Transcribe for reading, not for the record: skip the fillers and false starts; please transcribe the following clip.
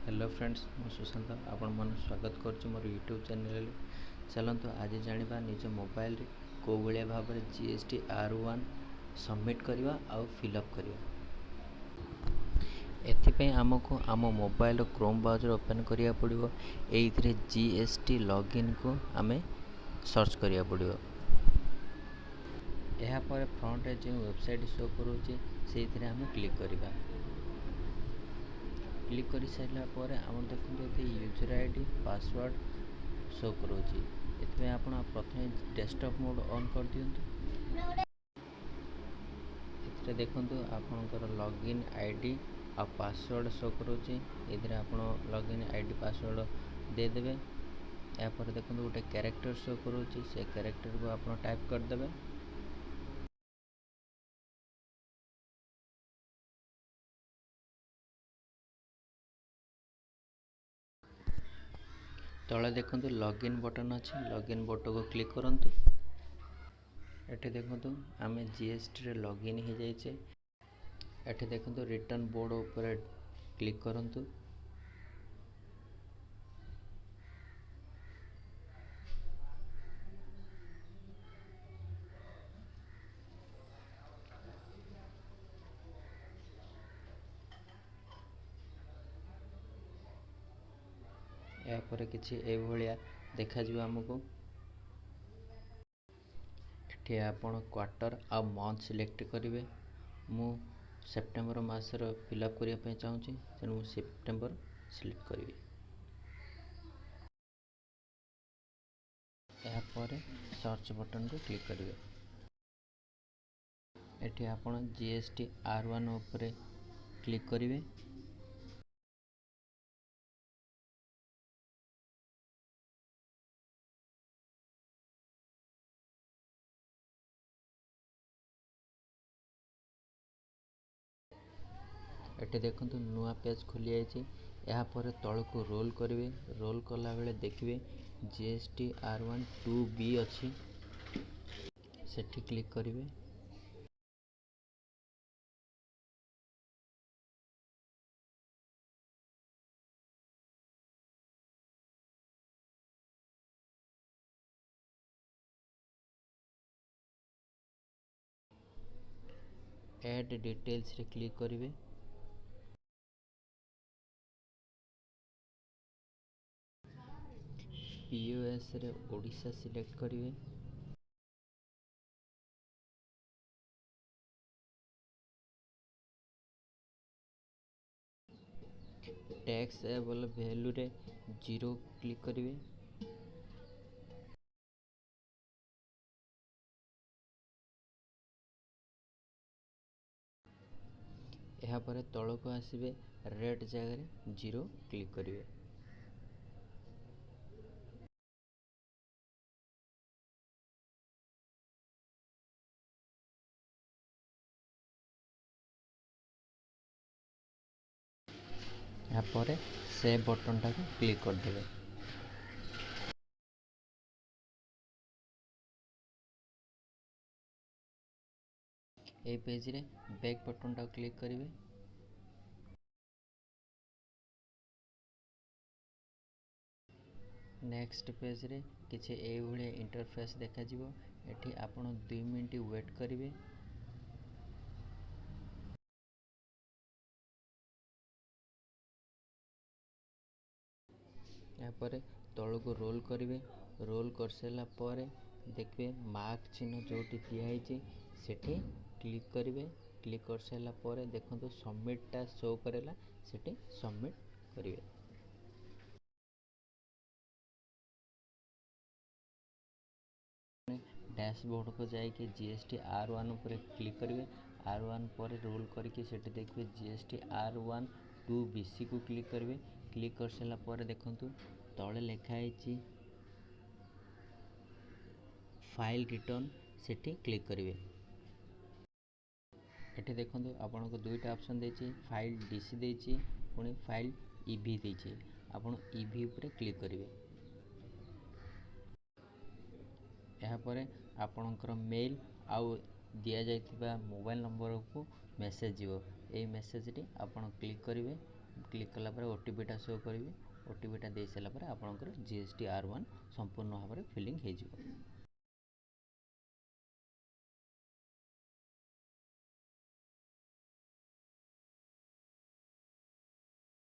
Hello friends, मु सुशांत आपण मन स्वागत करुच्ची मोर यूट्यूब चैनल। चलतु आज जाना निज मोबाइल को भाया भाव में GST R1 सबमिट करवा आउ फिलअप करवा। एथिपाई आमको आम मोबाइल क्रोम ब्राउजर ओपन करिया पड़िबो। एइथिरे GST लॉगिन को आमे सर्च करिया पड़िबो। एहा पर फ्रंट रे जो वेबसाइट शो करूची सेइथिरे आमे क्लिक करबा। क्लिक कर सारा पर आम देखते ये यूजर आईडी पासवर्ड शो करोची। एथमे आपण प्रथमे डेस्कटॉप मोड ऑन कर दियंतु। एथरे देखंतु आपनकर लॉगिन आईडी आ पासवर्ड शो करोची। एथरे आपण लॉगिन आईडी पासवर्ड दे देबे। या पर देखंतु गोटे कैरेक्टर शो करोची, से कैरेक्टर को आपण टाइप कर देबे। तले देखंतु लॉगिन बटन अछि, लॉगिन बटन को क्लिक करंतु। एठी देखंतु आमे GST रे लॉगिन हो जाइछे। एठी देखंतु रिटर्न बोर्ड ऊपर क्लिक करंतु। या पर किछि ए भलिया देखा जिवो हमको। एठी आपण क्वार्टर आ मंथ सिलेक्ट करिवे। मु सेप्टेम्बर मासर फिलअप करिया पय चाहूची, तेनु मु सेप्टेम्बर सिलेक्ट करिवे। या पर सर्च बटन को क्लिक करिवे। एठी आपण GST R1 ऊपर क्लिक करिवे। एटे देखंतु नुआ पेज खुली आइछि। यहाँ पर तल को रोल करिवे। रोल कला बेले देखिवे GST R1 2B अछि, सेठी क्लिक करिवे। ऐड डिटेल्स रे क्लिक करिवे। POS रे ओडिशा सिलेक्ट करिवे। टैक्स एबल वैल्यू रे 0 क्लिक करिवे। यहाँ पर तल को आसिबे रेड जगह 0 क्लिक करिवे। यहाँ पर सेव बटन टाको क्लिक कर देबे। ए पेज रे बैक बटन टाको क्लिक करिवे। नेक्स्ट पेज रे किछि ए भलिया इंटरफेस देखा जिवो। एठी आपण 2 मिनिट वेट करिवे। यहाँ पर तल को रोल करिवे। रोल कर सारा पर देखिए मार्क चिन्ह जोटी दिया है सेठी क्लिक करिवे। क्लिक कर सारा पर देखंतु सबमिट टा शो करेला, सेठी सबमिट करिवे। डैशबोर्ड को जाइए GST R1 ऊपर क्लिक करिवे। R1 पर रोल करके सेठी देखिए GST R1 2BC को क्लिक करिवे। क्लिक कर सारा पर देखंतु तले लिखा है फाइल रिटर्न, सेठी क्लिक करिवे। एठी देखंतु आपनको दुईटा ऑप्शन देछि, फाइल डीसी देछि, पुणी फाइल ईवी देछि। आपण ईवी ऊपर क्लिक करिवे। यहाँ पर आपणकर मेल आउ दिया जाइथिबा मोबाइल नंबर को मेसेज जीवो। ए मेसेज टी आपण क्लिक करिवे। क्लिक कला पर ओटीपीटा शो करेंगे ओटीपीटा दे सारा पर आपंकर जीएसटी R1 संपूर्ण भाव में फिलिंग हो।